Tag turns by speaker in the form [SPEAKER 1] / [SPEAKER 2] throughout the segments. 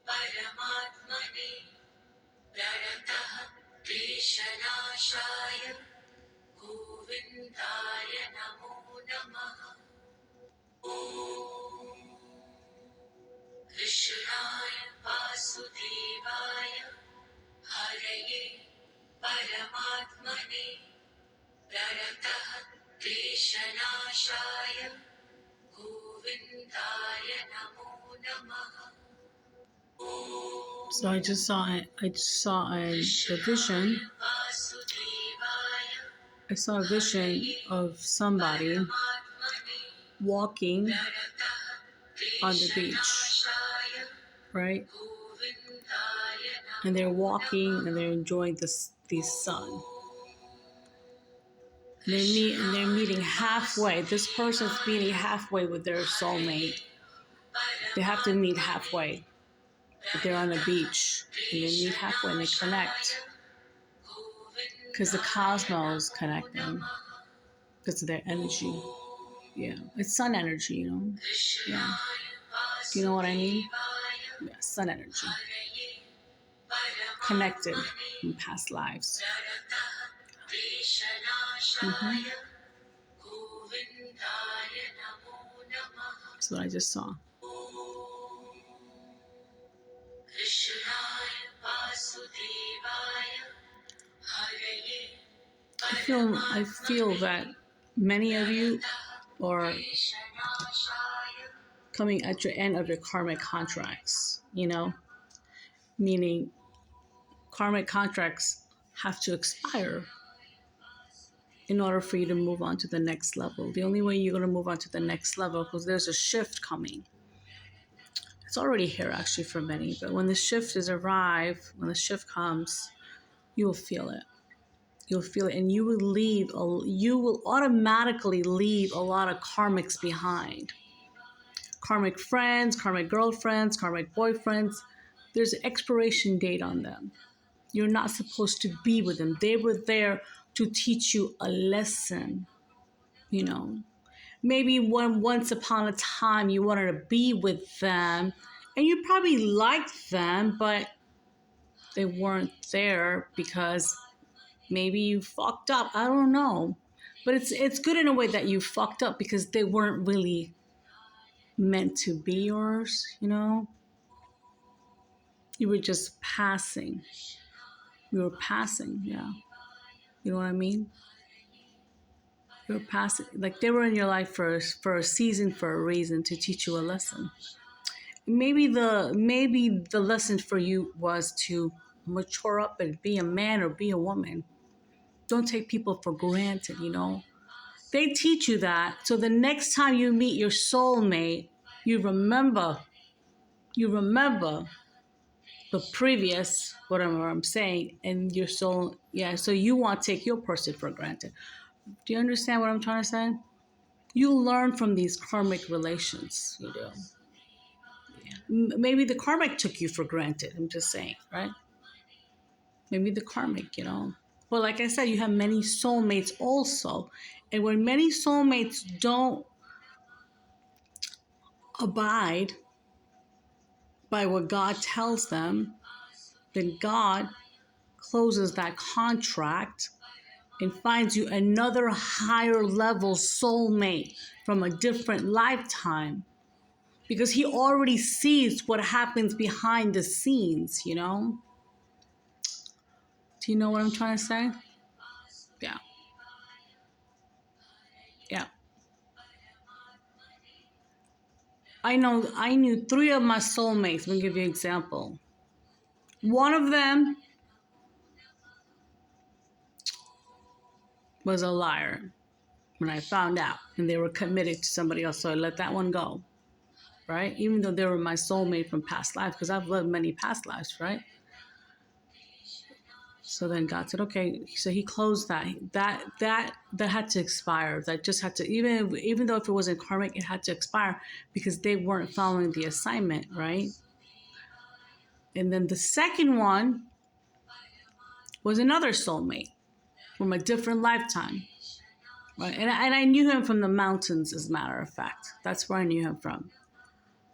[SPEAKER 1] परमात्मने प्रणतः क्लेशनाशाय गोविन्दाय नमो नमः। ॐ कृष्णाय वासुदेवाय हरये परमात्मने प्रणतः क्लेशनाशाय गोविन्दाय नमो नमः। So I just saw a vision. I saw a vision of somebody walking on the beach, right? And they're walking and they're enjoying the sun. And they're meeting halfway. This person's meeting halfway with their soulmate. They have to meet halfway. They're on the beach and they meet halfway and they connect because the cosmos connect them because of their energy. Yeah, it's sun energy, you know. Yeah, do you know what I mean? Yeah, sun energy, connected in past lives. Mm-hmm. That's what I just saw. I feel that many of you are coming at your end of your karmic contracts, you know, meaning karmic contracts have to expire in order for you to move on to the next level. The only way you're going to move on to the next level, because there's a shift coming. It's already here actually for many, but when the shift when the shift comes, you will feel it. You'll feel it, and you will automatically leave a lot of karmics behind. Karmic friends, karmic girlfriends, karmic boyfriends. There's an expiration date on them. You're not supposed to be with them. They were there to teach you a lesson, you know. Maybe once upon a time you wanted to be with them, and you probably liked them, but they weren't there because maybe you fucked up. I don't know. But it's good in a way that you fucked up because they weren't really meant to be yours, you know? You were just passing. You were passing, yeah. You know what I mean? You were passing. Like they were in your life for a season, for a reason, to teach you a lesson. Maybe the lesson for you was to mature up and be a man or be a woman. Don't take people for granted, you know? They teach you that. So the next time you meet your soulmate, you remember the previous, whatever I'm saying, and your soul, yeah, so you won't take your person for granted. Do you understand what I'm trying to say? You learn from these karmic relations, you do. Yeah. Maybe the karmic took you for granted, I'm just saying, right? Maybe the karmic, you know. But like I said, you have many soulmates also. And when many soulmates don't abide by what God tells them, then God closes that contract and finds you another higher level soulmate from a different lifetime, because he already sees what happens behind the scenes, you know? Do you know what I'm trying to say? Yeah. Yeah. I knew 3 of my soulmates. Let me give you an example. One of them was a liar when I found out, and they were committed to somebody else, so I let that one go, right? Even though they were my soulmate from past lives, because I've lived many past lives, right? So then God said, okay, so he closed that. That had to expire. That just had to, even though if it wasn't karmic, it had to expire because they weren't following the assignment, right? And then the second one was another soulmate from a different lifetime, right? And I knew him from the mountains, as a matter of fact. That's where I knew him from.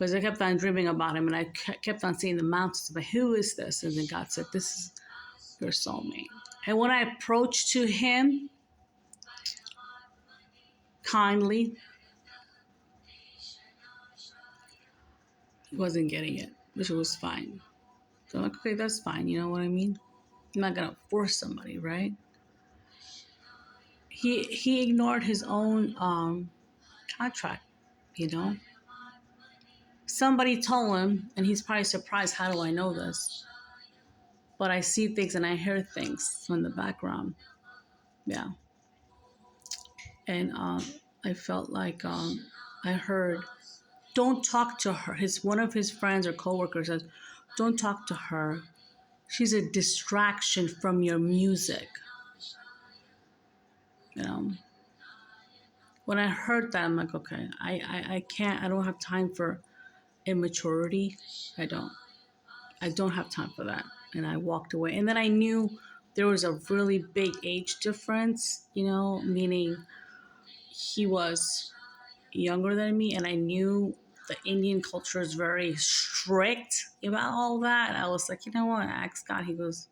[SPEAKER 1] because I kept on dreaming about him, and I kept on seeing the mountains. But who is this? And then God said, "This is your soulmate." And when I approached to him kindly, he wasn't getting it, which was fine. So I'm like, okay, that's fine. You know what I mean? I'm not gonna force somebody, right? He ignored his own contract, you know. Somebody told him, and he's probably surprised. How do I know this? But I see things and I hear things in the background. Yeah, and I felt like I heard, "Don't talk to her." One of his friends or coworkers says, "Don't talk to her. She's a distraction from your music." You know. When I heard that, I'm like, okay, I can't. I don't have time for immaturity. I don't. I don't have time for that. And I walked away. And then I knew there was a really big age difference, you know, meaning he was younger than me. And I knew the Indian culture is very strict about all that. I was like, you know what? I asked God, he goes,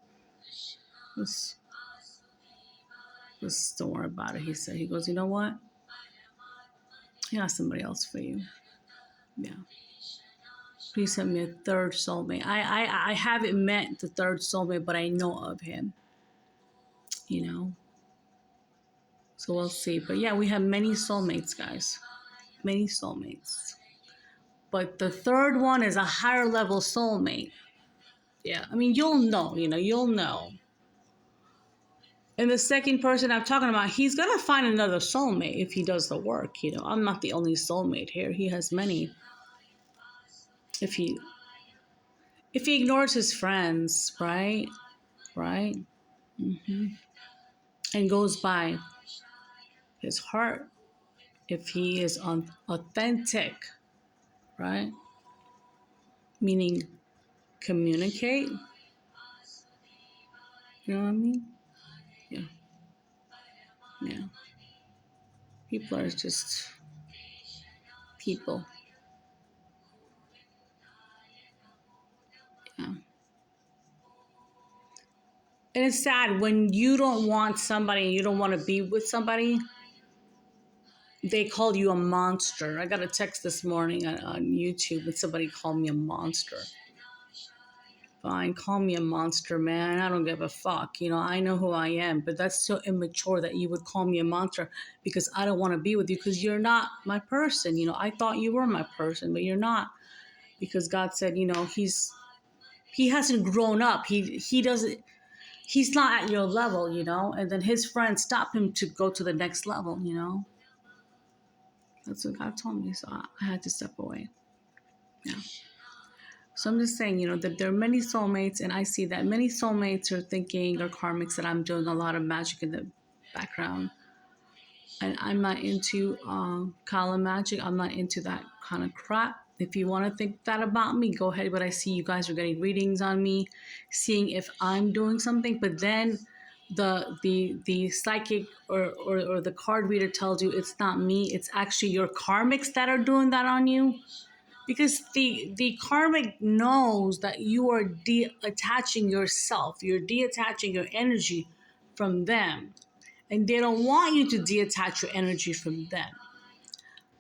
[SPEAKER 1] just don't worry about it. He goes, you know what? He has somebody else for you. Yeah. Please send me a third soulmate. I haven't met the third soulmate, but I know of him, you know. So we'll see. But yeah, we have many soulmates, guys. Many soulmates. But the third one is a higher level soulmate. Yeah, I mean, you'll know, you'll know. And the second person I'm talking about, he's going to find another soulmate if he does the work, I'm not the only soulmate here. He has many. If he ignores his friends, right? Right? And goes by his heart, if he is authentic, right? Meaning communicate. You know what I mean? Yeah. Yeah. People are just people. Yeah. And it's sad when you don't want somebody, you don't want to be with somebody, they call you a monster. I got a text this morning on YouTube and somebody called me a monster. Fine, call me a monster, man. I don't give a fuck. I know who I am, but that's so immature that you would call me a monster because I don't want to be with you because you're not my person. I thought you were my person, but you're not, because God said, he hasn't grown up. He doesn't. He's not at your level, and then his friends stop him to go to the next level, That's what God told me, so I had to step away. Yeah. So I'm just saying, that there are many soulmates, and I see that many soulmates are thinking, or karmics, that I'm doing a lot of magic in the background. And I'm not into Kala magic. I'm not into that kind of crap. If you want to think that about me, go ahead. But I see you guys are getting readings on me, seeing if I'm doing something. But then the psychic or the card reader tells you it's not me. It's actually your karmics that are doing that on you. Because the karmic knows that you are detaching yourself. You're detaching your energy from them. And they don't want you to detach your energy from them.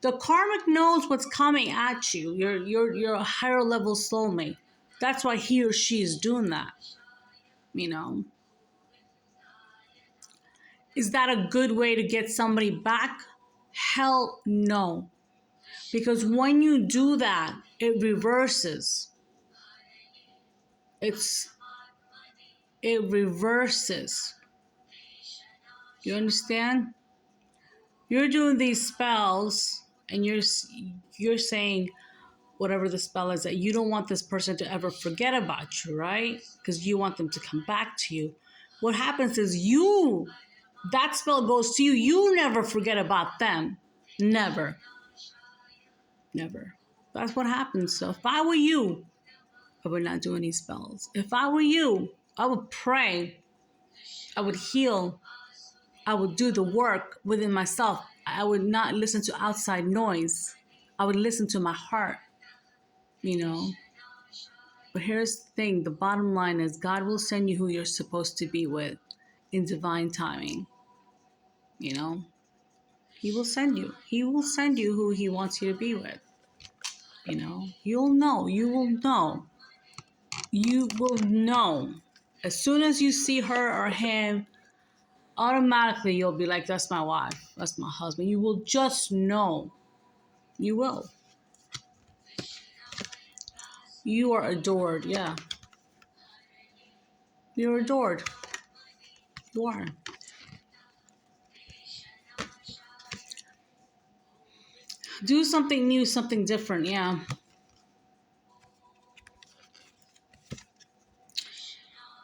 [SPEAKER 1] The karmic knows what's coming at you. You're a higher level soulmate. That's why he or she is doing that. Is that a good way to get somebody back? Hell no. Because when you do that, it reverses. It reverses. You understand? You're doing these spells and you're saying whatever the spell is that you don't want this person to ever forget about you, right? Because you want them to come back to you. What happens is that spell goes to you. You never forget about them. Never. Never. That's what happens. So if I were you, I would not do any spells. If I were you, I would pray. I would heal. I would do the work within myself. I would not listen to outside noise. I would listen to my heart. you know. But here's the thing, the bottom line is God will send you who you're supposed to be with in divine timing, you know. He will send you. He will send you who he wants you to be with. You know, you'll know. You will know. You will know. As soon as you see her or him, automatically you'll be like, that's my wife. That's my husband. You will just know. You will. You are adored. Yeah. You're adored. You are. Do something new, something different. Yeah.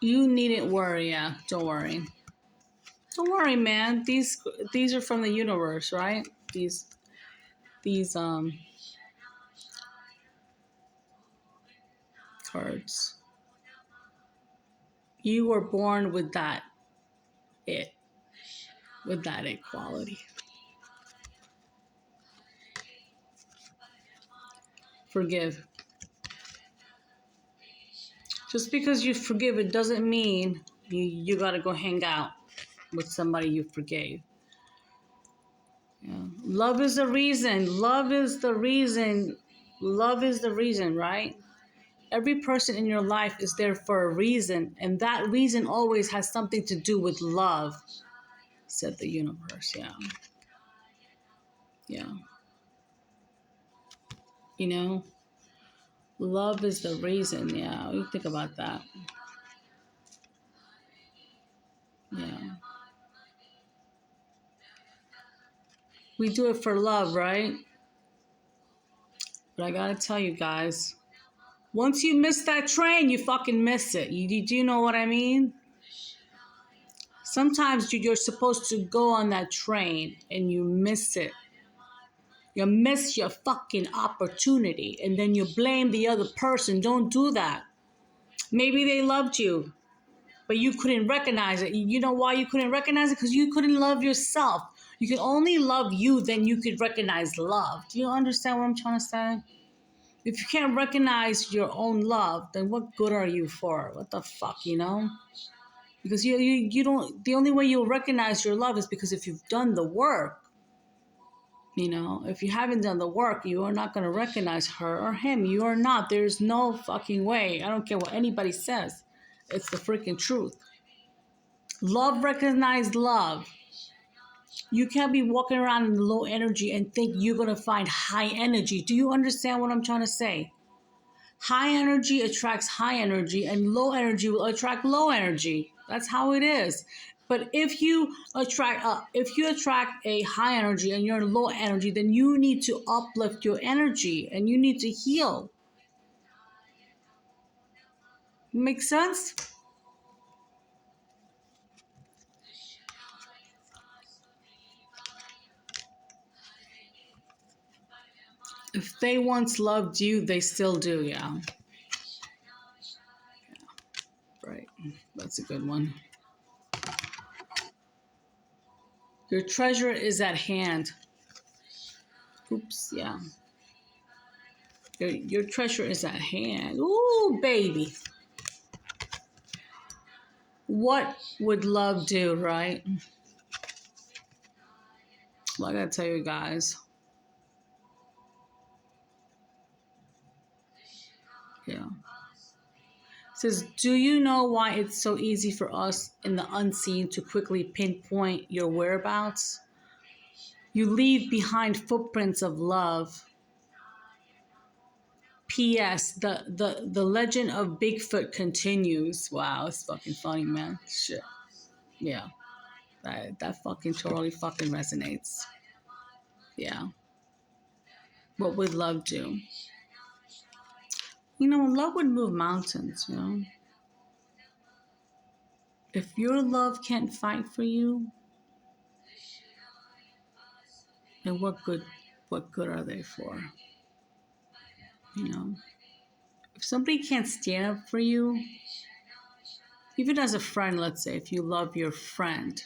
[SPEAKER 1] You needn't worry. Yeah. Don't worry. Don't worry, man. These are from the universe, right? These cards. You were born with it with that equality. Forgive. Just because you forgive, it doesn't mean you gotta go hang out with somebody you forgave. Yeah. Love is the reason. Love is the reason. Love is the reason, right? Every person in your life is there for a reason, and that reason always has something to do with love, said the universe. Yeah. Yeah. You know, love is the reason. Yeah. What do you think about that? Yeah. We do it for love, right? But I gotta tell you guys, once you miss that train, you fucking miss it. Do you know what I mean? Sometimes you're supposed to go on that train and you miss it. You miss your fucking opportunity and then you blame the other person. Don't do that. Maybe they loved you, but you couldn't recognize it. You know why you couldn't recognize it? Because you couldn't love yourself. You can only love you, then you could recognize love. Do you understand what I'm trying to say? If you can't recognize your own love, then what good are you for? What the fuck, you know? Because you don't, the only way you'll recognize your love is because if you've done the work, you know, if you haven't done the work, you are not going to recognize her or him. You are not. There's no fucking way. I don't care what anybody says. It's the freaking truth. Love recognized love. You can't be walking around in low energy and think you're going to find high energy. Do you understand what I'm trying to say? High energy attracts high energy, and low energy will attract low energy. That's how it is. But if you attract a high energy and you're low energy, then you need to uplift your energy and you need to heal. Make sense? If they once loved you, they still do. Yeah. Right. That's a good one. Your treasure is at hand. Oops. Yeah. Your treasure is at hand. Ooh, baby. What would love do, right? Well, I gotta tell you guys. Yeah. It says, do you know why it's so easy for us in the unseen to quickly pinpoint your whereabouts? You leave behind footprints of love. P.S. The legend of Bigfoot continues. Wow, it's fucking funny, man. Shit. Yeah. That fucking totally fucking resonates. Yeah. What would love do? You know, love would move mountains, you know? If your love can't fight for you, then what good are they for? You know? If somebody can't stand up for you, even as a friend, let's say, if you love your friend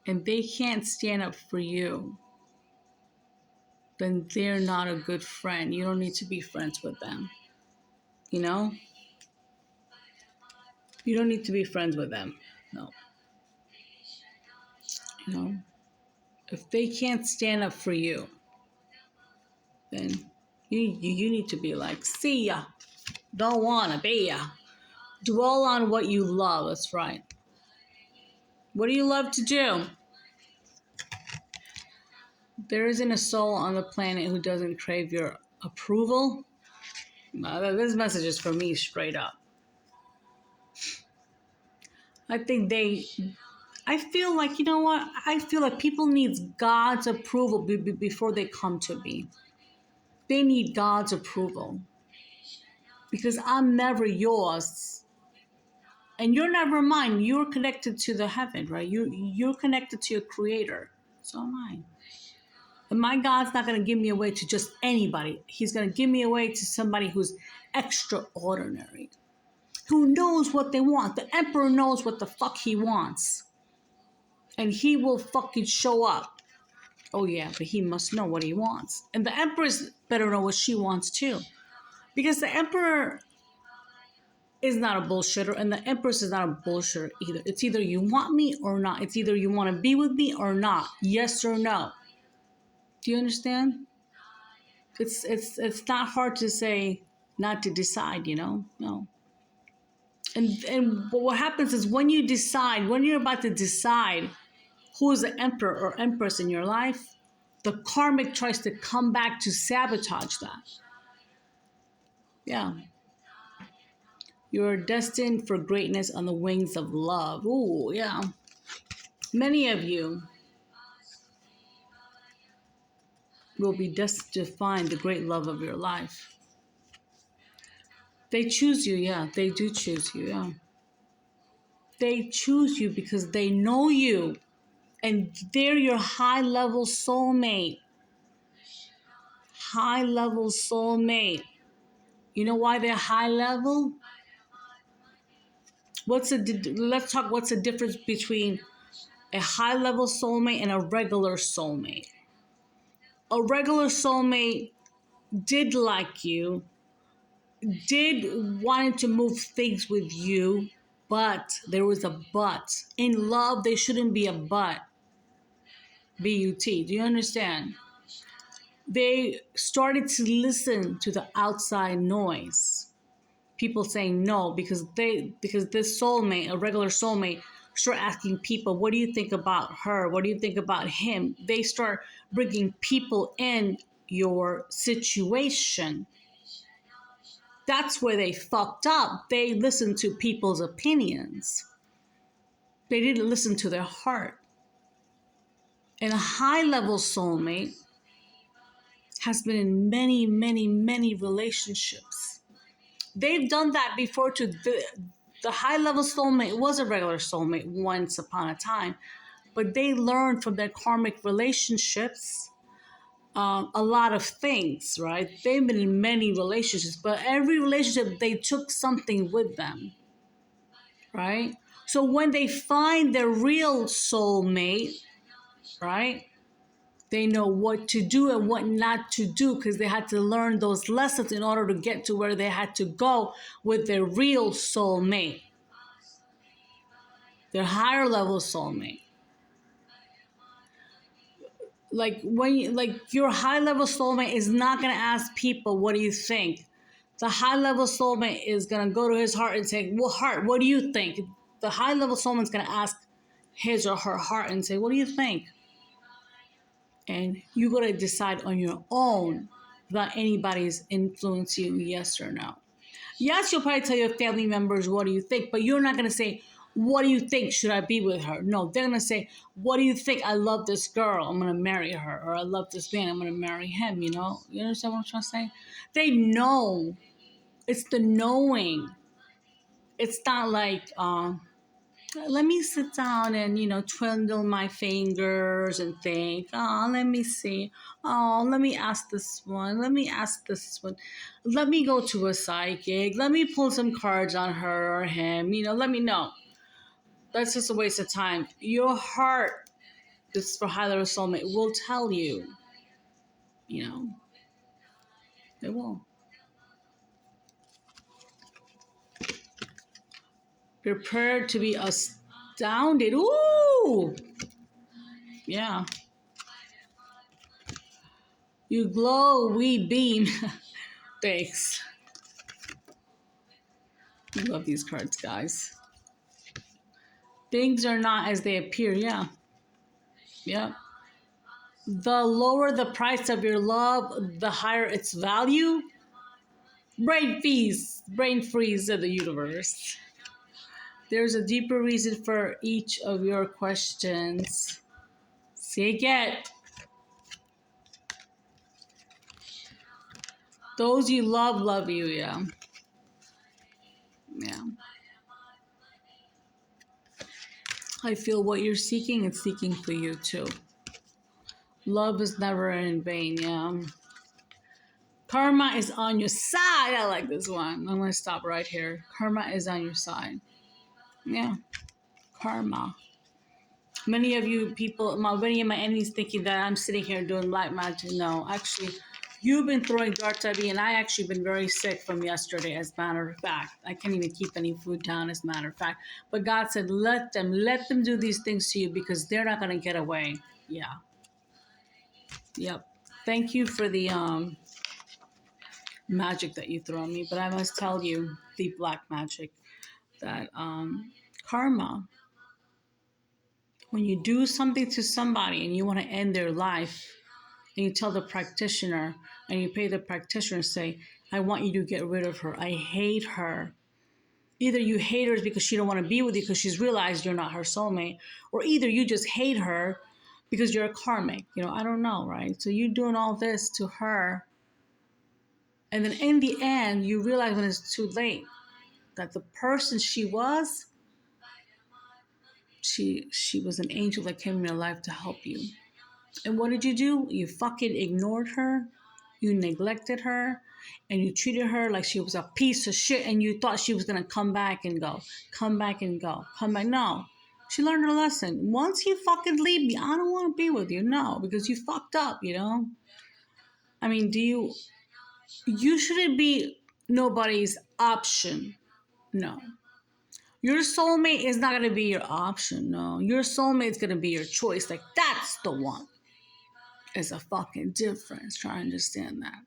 [SPEAKER 1] and they can't stand up for you, then they're not a good friend. You don't need to be friends with them. You know? You don't need to be friends with them. No. You know? If they can't stand up for you, then you need to be like, see ya. Don't wanna be ya. Dwell on what you love. That's right. What do you love to do? There isn't a soul on the planet who doesn't crave your approval. This message is for me straight up. I think I feel like, you know what? I feel like people need God's approval before they come to me. They need God's approval. Because I'm never yours. And you're never mine. You're connected to the heaven, right? You're connected to your creator. So am I. And my God's not going to give me away to just anybody. He's going to give me away to somebody who's extraordinary, who knows what they want. The emperor knows what the fuck he wants. And he will fucking show up. Oh yeah, but he must know what he wants. And the empress better know what she wants too. Because the emperor is not a bullshitter and the empress is not a bullshitter either. It's either you want me or not. It's either you want to be with me or not. Yes or no. Do you understand? It's not hard to say not to decide, you know? No. And what happens is when you decide, when you're about to decide who is the emperor or empress in your life, the karmic tries to come back to sabotage that. Yeah. You're destined for greatness on the wings of love. Ooh, yeah. Many of you will be destined to find the great love of your life. They choose you, yeah. They do choose you, yeah. They choose you because they know you and they're your high-level soulmate. High-level soulmate. You know why they're high-level? Let's talk what's the difference between a high-level soulmate and a regular soulmate. A regular soulmate did like you, did wanted to move things with you, but there was a but. In love, there shouldn't be a but. B-U-T. Do you understand? They started to listen to the outside noise. People saying no because this soulmate, a regular soulmate, start asking people, what do you think about her? What do you think about him? They start bringing people in your situation. That's where they fucked up. They listened to people's opinions. They didn't listen to their heart. And a high-level soulmate has been in many, many, many relationships. They've done that before to the high-level soulmate was a regular soulmate once upon a time, but they learned from their karmic relationships a lot of things, right? They've been in many relationships, but every relationship, they took something with them, right? So when they find their real soulmate, right, they know what to do and what not to do because they had to learn those lessons in order to get to where they had to go with their real soulmate, their higher level soulmate. Like your high level soulmate is not going to ask people, what do you think? The high level soulmate is going to go to his heart and say, well, heart, what do you think? The high level soulmate is going to ask his or her heart and say, what do you think? And you got to decide on your own without anybody's influencing you, yes or no. Yes, you'll probably tell your family members, what do you think? But you're not going to say, what do you think? Should I be with her? No, they're going to say, what do you think? I love this girl. I'm going to marry her. Or I love this man. I'm going to marry him, you know? You understand what I'm trying to say? They know. It's the knowing. It's not like, let me sit down and, twiddle my fingers and think, oh, let me see. Oh, let me ask this one. Let me ask this one. Let me go to a psychic. Let me pull some cards on her or him. Let me know. That's just a waste of time. Your heart, this is for high level soulmate, will tell you. You know, they will. Prepare to be astounded. Ooh! Yeah. You glow, we beam. Thanks. I love these cards, guys. Things are not as they appear. Yeah. Yeah. The lower the price of your love, the higher its value. Brain freeze of the universe. There's a deeper reason for each of your questions. See again. Those you love you, yeah. Yeah. I feel what you're seeking is seeking for you too. Love is never in vain, yeah. Karma is on your side. I like this one. I'm going to stop right here. Karma is on your side. Yeah. Karma. Many of you people, many of my enemies thinking that I'm sitting here doing black magic. No, actually, you've been throwing darts at me, and I actually been very sick from yesterday, as a matter of fact. I can't even keep any food down, as a matter of fact. But God said, let them do these things to you because they're not going to get away. Yeah. Yep. Thank you for the magic that you throw on me, but I must tell you, the black magic, that karma, when you do something to somebody and you want to end their life, and you tell the practitioner and you pay the practitioner and say, I want you to get rid of her. I hate her. Either you hate her because she don't want to be with you because she's realized you're not her soulmate, or either you just hate her because you're a karmic. You know, I don't know, right? So you're doing all this to her, and then in the end, you realize when it's too late that the person she was an angel that came in your life to help you. And what did you do? You fucking ignored her, you neglected her, and you treated her like she was a piece of shit, and you thought she was gonna come back and go, come back and go, come back. No. She learned her lesson. Once you fucking leave me, I don't want to be with you. No, because you fucked up, you know? I mean, you shouldn't be nobody's option. No. Your soulmate is not going to be your option. No. Your soulmate's going to be your choice. Like, that's the one. It's a fucking difference. Try to understand that.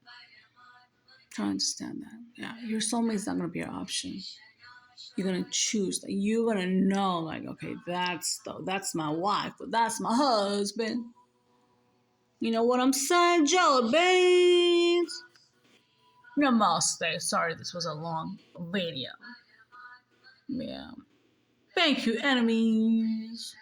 [SPEAKER 1] Try to understand that. Yeah. Your soulmate's not going to be your option. You're going to choose. Like, you're going to know, like, okay, that's my wife, but that's my husband. You know what I'm saying? Jelly beans. Namaste. Sorry, this was a long video. Yeah. Thank you, enemies.